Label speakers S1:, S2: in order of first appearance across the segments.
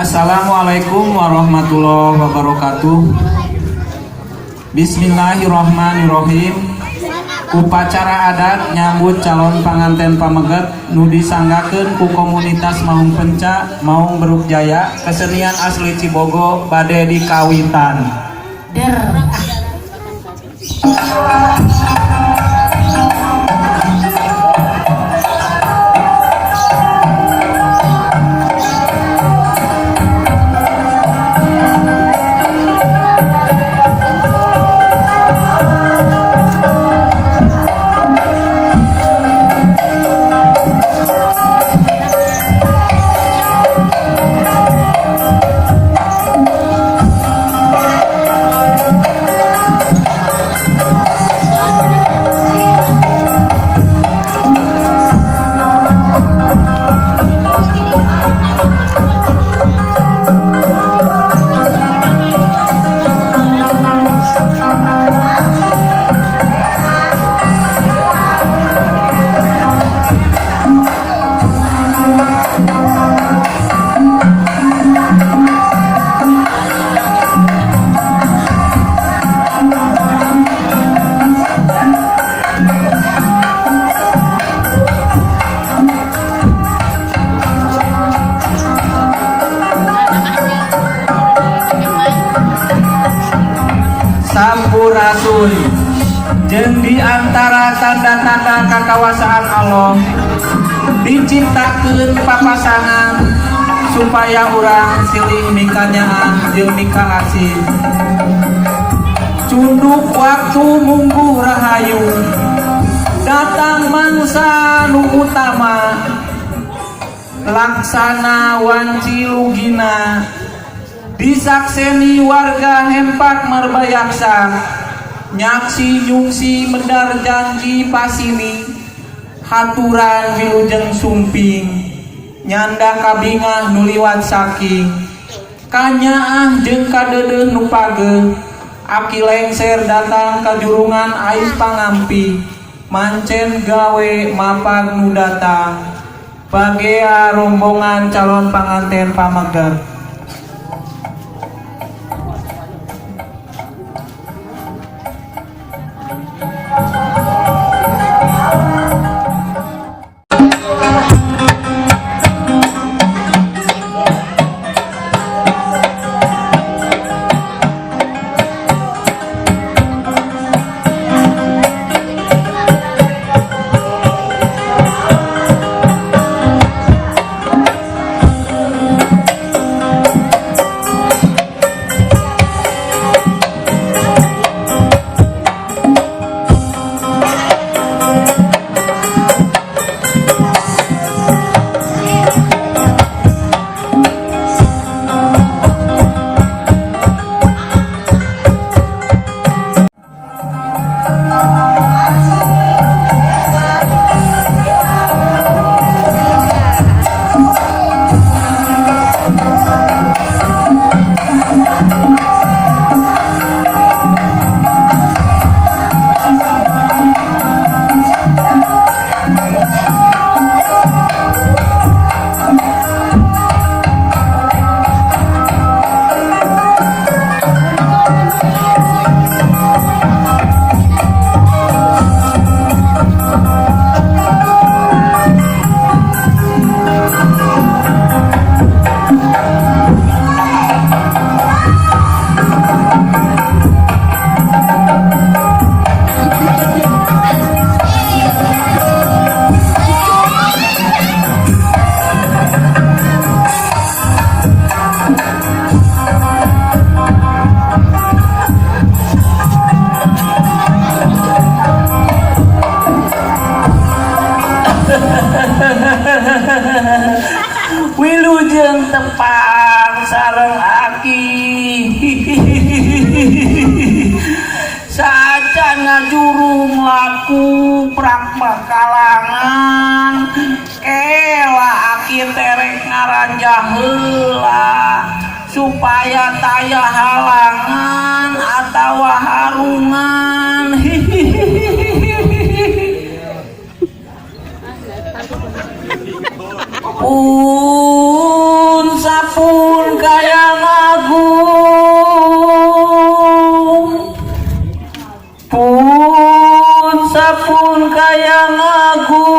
S1: Assalamualaikum warahmatullahi wabarakatuh. Bismillahirrahmanirrahim. Upacara adat nyambut calon panganten pameget nu disanggakeun ku komunitas Maung Penca, Maung Beruk Jaya, kesenian asli Cibogo bade dikawitan. Sampurasun jeung di antara tanda-tanda kakawasaan Allah diciptakeun papasangan supaya urang silih mikanyaan jeung mika asih. Cunduk waktu munggu rahayu datang mangsa nu utama laksana wanci lugina disakseni warga hempak merbayaksa nyaksi nyungsi medar janji pasini haturan wilujeng sumping nyanda kabingah nuliwat saking kanyaah jeung kadeudeuh nu pageuh aki lengser datang ka jurungan ais pangampi mancen gawe mapag nu datang bagea rombongan calon panganten pameget. Wilujeng tepang sareng aki saja ngajuru melaku prak kalangan kela aki terek ngaranjah heula supaya taya halangan atawa harungan. Pun sapun sapun kayang agung, pun sapun kayang agung,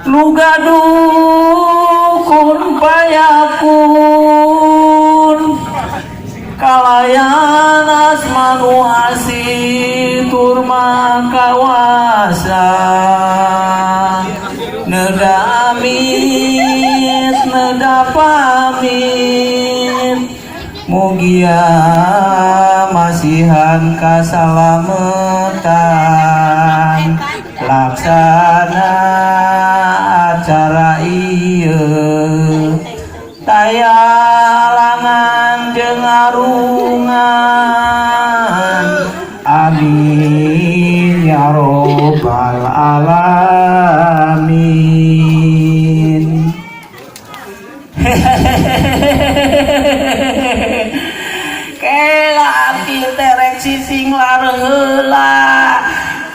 S1: nu gaduh kun payakun, kalayan asmanu hasi turma kawasa, neda amit neda pamit, mugia masihan kasalamatan, laksana acara ieu tayalangan jeung arungan, amin ya robbal alamin. Kela abdi terek sising lareula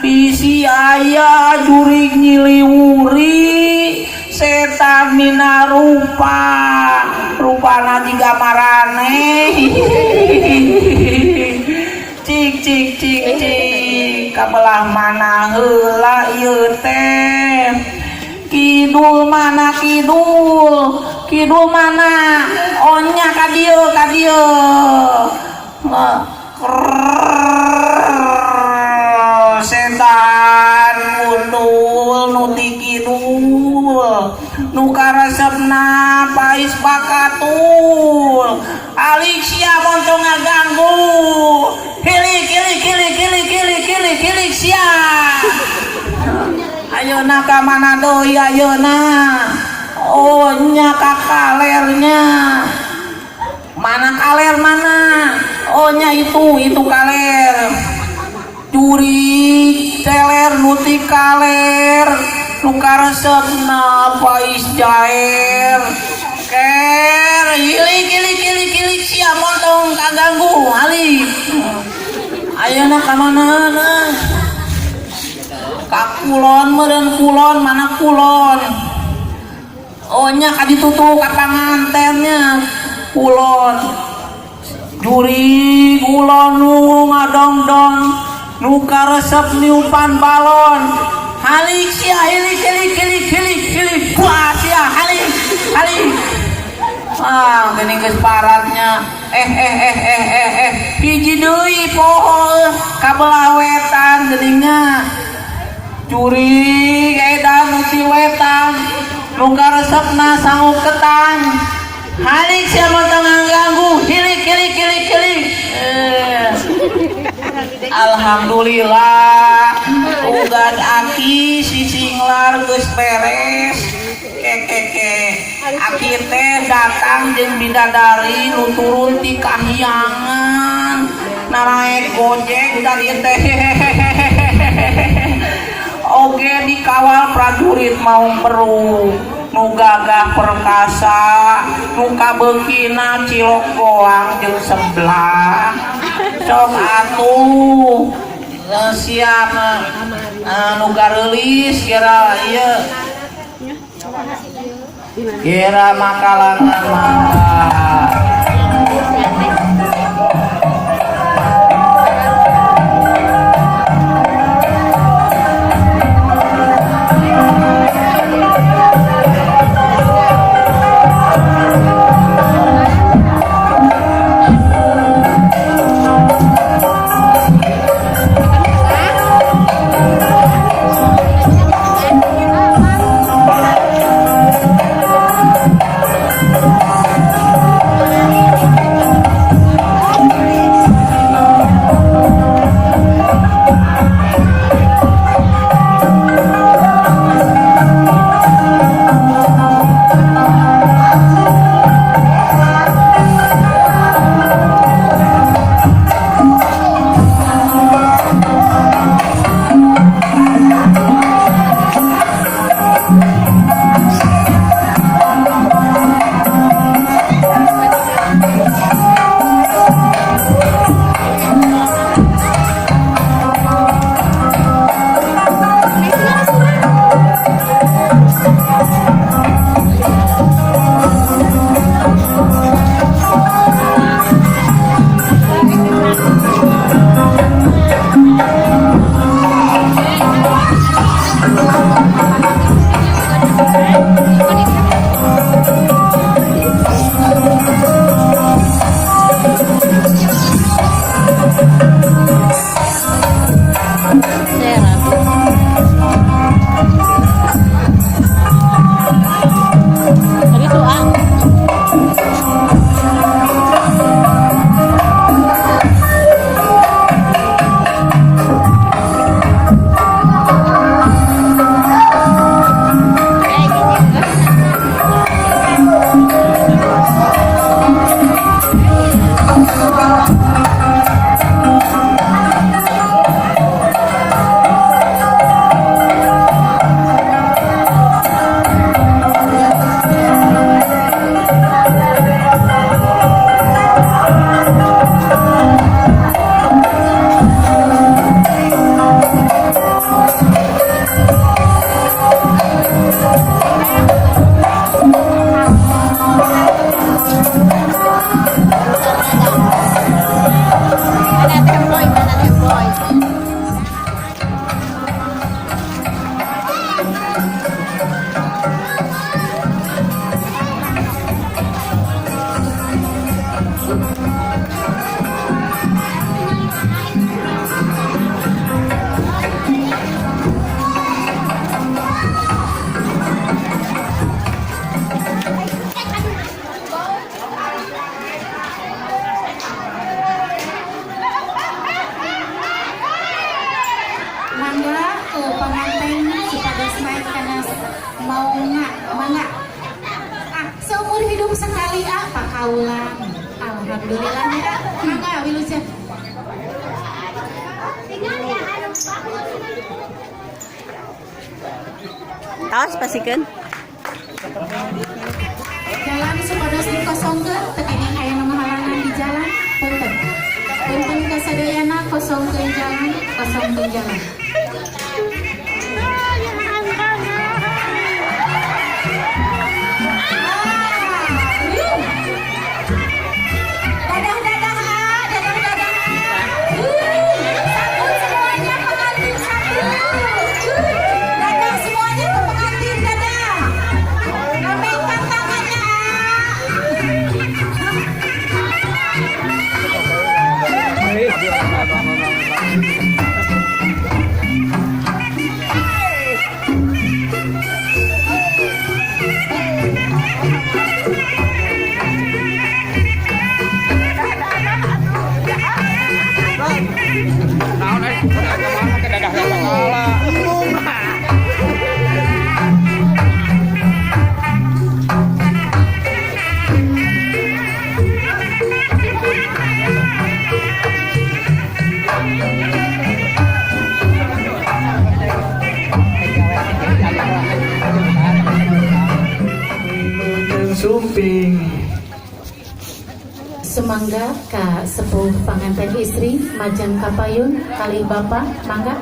S1: bisi aya jurig nyiliwuri setan mina rupa, rupana jiga marane. Cik cik cik cik kabelah mana heula ieu teh, kidul mana kidul, kidul mana onya ka dieu ka dieu. Setan gundul nu ti kidul, nu karesepna pais bakatul, alik sia montong ngaganggu, hilik hilik hilik hilik hilik hilik hilik sia. Ayeuna ka mana deui ayeuna? Oh nya ka kalernya. Mana kaler mana? Oh nya itu kaler. Curi teler nuti kaler, nu karesepna pais jaer. Ker hilik hilik hilik hilik sia montong kaganggu alik. Ayeuna ka mana? Ka kulon meureun kulon, mana kulon? Oh nya ka ditutu ka pangantennya kulon. Juri kulon nu ngadongdong, nu karesep niupan balon, halik sia hilik hilik hilik hilik hilik buah sia halik halik. Ah geuning geus paratnya hiji deui poho kabelah wetan geuningna. Curi edan nu ti wetan, nu karesepna sangu ketan, halik sia montong nganggu hilik hilik hilik hilik. Alhamdulillah ugan aki sisinglar geus beres. Aki teh datang jeung bidadari nu turun ti kahyangan, naraek gojek dari teh oge dikawal prajurit Maung Peru, nu gagah perkasa, nu kabeukina cilok goang jeung sebelah. Sok atuh siap nu gareulis kira ieu kira makalangan mangga.
S2: kaulan. Alhamdulillahnya. Mangga Wilusia.
S3: Tawas pasikeun.
S2: Jalan supados dikosongkeun, teu kenging aya nu ngahalangan di jalan. Punten. Punten kasadayana kosongkeun jalan, kosongkeun jalan.
S1: Sumping
S2: Semangga ka sepuh panganten istri Majan Kapayun kali Bapak mangga